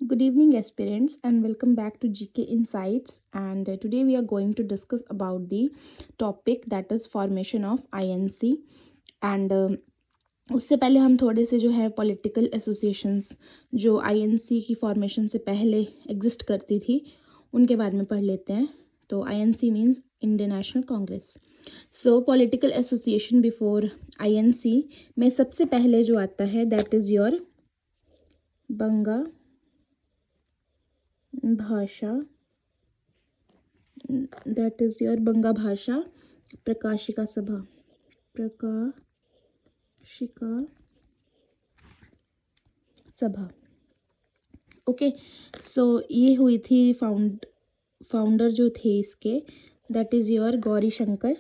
Good evening, aspirants, and welcome back to GK Insights. And today we are going to discuss about the topic that is formation of INC. And उससे पहले हम थोड़े से जो है political associations जो INC की formation से पहले एग्जिस्ट करती थी उनके बारे में पढ़ लेते हैं। तो INC means Indian national Congress. सो पॉलिटिकल एसोसिएशन बिफोर आईएनसी में सबसे पहले जो आता है दैट इज़ योर बंगा भाषा, दैट इज योर बंगा भाषा प्रकाशिका सभा, प्रकाशिका सभा। ओके, सो ये हुई थी फाउंडर जो थे इसके that is your Gauri Shankar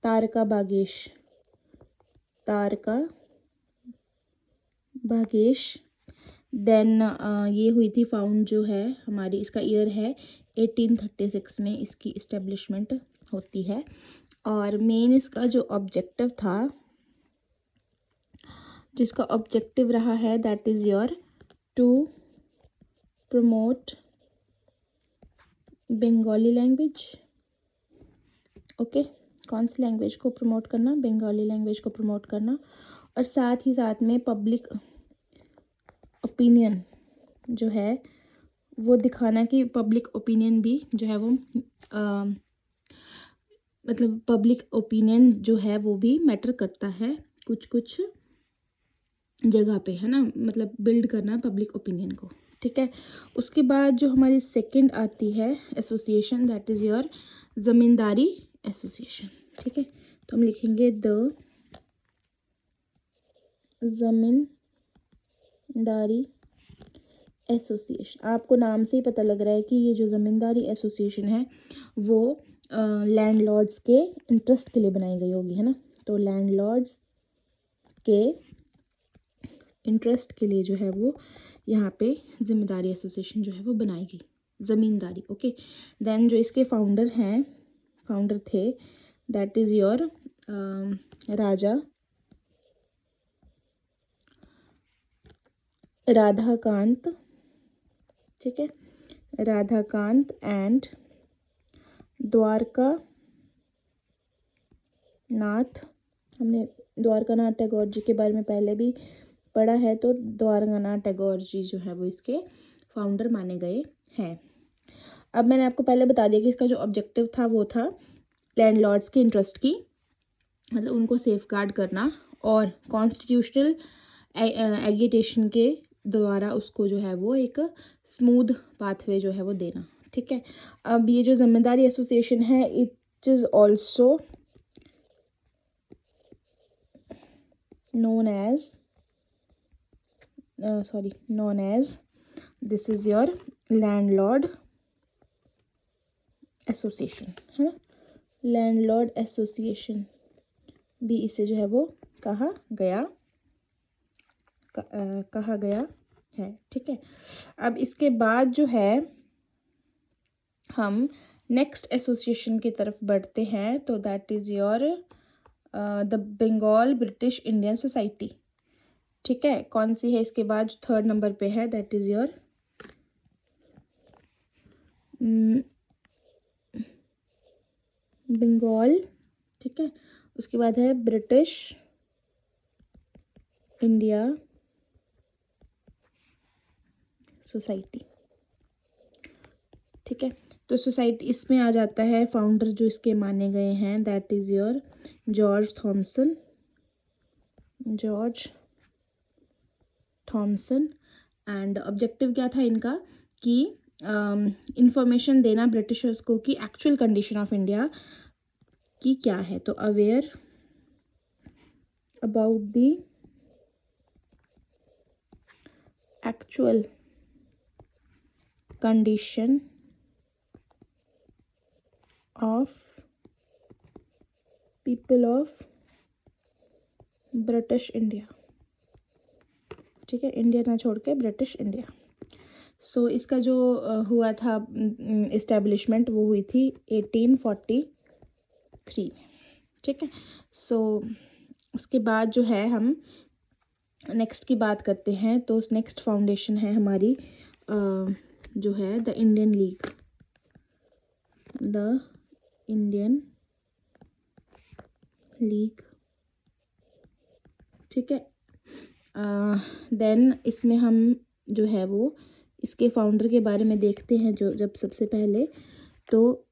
तारका बागेश। देन ये हुई थी फाउंड जो है हमारी, इसका ईयर है 1836 में इसकी इस्टेब्लिशमेंट होती है। और मेन इसका जो ऑब्जेक्टिव था, जिसका ऑब्जेक्टिव रहा है that is your to promote Bengali language. Okay, कौन सी लैंग्वेज को प्रमोट करना? बंगाली लैंग्वेज को प्रमोट करना। और साथ ही साथ में पब्लिक ओपिनियन जो है वो दिखाना कि पब्लिक ओपिनियन भी जो है वो मतलब पब्लिक ओपिनियन जो है वो भी मैटर करता है कुछ जगह पे, है ना। मतलब बिल्ड करना पब्लिक ओपिनियन को, ठीक है। उसके बाद जो हमारी सेकंड आती है association that is your ज़मींदारी association, ठीक है। तो हम लिखेंगे द ज़मींदारी एसोसिएशन। आपको नाम से ही पता लग रहा है कि ये जो ज़मींदारी एसोसिएशन है वो लैंडलॉर्ड्स के इंटरेस्ट के लिए बनाई गई होगी, है ना। तो लैंडलॉर्ड्स के इंटरेस्ट के लिए जो है वो यहाँ पे ज़मींदारी एसोसिएशन जो है वो बनाई गई, ज़मींदारी। ओके, देन जो इसके फाउंडर थे दैट इज़ योर राधाकांत, ठीक है, राधाकांत एंड द्वारका नाथ। हमने द्वारकानाथ टैगोर जी के बारे में पहले भी पढ़ा है, तो द्वारकानाथ टैगोर जी जो है वो इसके फाउंडर माने गए हैं। अब मैंने आपको पहले बता दिया कि इसका जो ऑब्जेक्टिव था वो था लैंडलॉर्ड्स के इंटरेस्ट की, मतलब उनको सेफगार्ड करना और कॉन्स्टिट्यूशनल एगिटेशन के द्वारा उसको जो है वो एक स्मूथ पाथवे जो है वो देना, ठीक है। अब ये जो ज़मींदारी एसोसिएशन है it is also known as this is your landlord association, है ना। लैंडलॉर्ड एसोसिएशन भी इसे जो है वो कहा गया है, ठीक है। अब इसके बाद जो है हम नेक्स्ट एसोसिएशन की तरफ बढ़ते हैं, तो that is your the Bengal British Indian society, ठीक है। कौन सी है इसके बाद? जो थर्ड नंबर पे है दैट इज़ योर बंगाल, ठीक है। उसके बाद है ब्रिटिश इंडिया सोसाइटी, ठीक है। तो सोसाइटी इसमें आ जाता है फाउंडर जो इसके माने गए हैं that is your George Thomson. And objective क्या था इनका कि इंफॉर्मेशन देना ब्रिटिशर्स को कि एक्चुअल कंडीशन ऑफ इंडिया की क्या है। तो aware about the actual condition of people of British India, ठीक है। इंडिया ना छोड़ के ब्रिटिश इंडिया। सो इसका जो हुआ था इस्टेब्लिशमेंट वो हुई थी 1843 में, ठीक है। सो उसके बाद जो है हम नेक्स्ट की बात करते हैं। तो नेक्स्ट फाउंडेशन है हमारी जो है the Indian league, the Indian league, ठीक है। देन इसमें हम जो है वो इसके फाउंडर के बारे में देखते हैं। जो जब सबसे पहले तो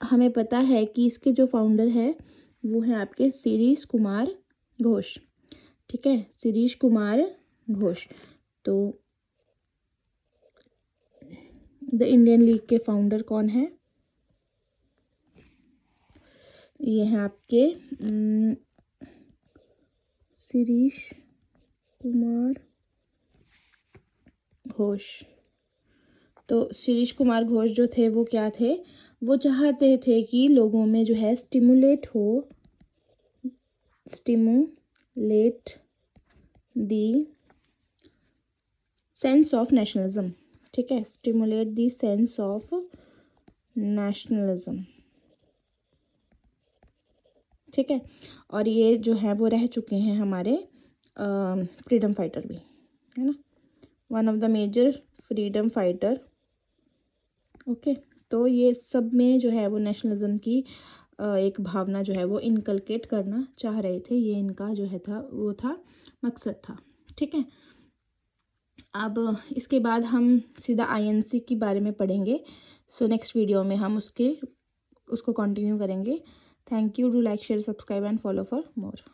हमें पता है कि इसके जो फाउंडर है वो है आपके शिरीष कुमार घोष, ठीक है, शिरीष कुमार घोष। तो द इंडियन लीग के फाउंडर कौन है? ये हैं आपके शिरीष कुमार घोष। तो शिरीष कुमार घोष जो थे वो क्या थे? वो चाहते थे कि लोगों में जो है stimulate the sense of nationalism, ठीक है, stimulate the sense of nationalism, ठीक है। और ये जो है वो रह चुके हैं हमारे फ्रीडम फाइटर भी, है ना, one of the major freedom fighter. Okay, तो ये सब में जो है वो नेशनलिज्म की एक भावना जो है वो इनकलकेट करना चाह रहे थे। ये इनका जो है था वो था मकसद था, ठीक है। अब इसके बाद हम सीधा आईएनसी के बारे में पढ़ेंगे। सो नेक्स्ट वीडियो में हम उसको कंटिन्यू करेंगे। Thank you, do like share subscribe and follow for more.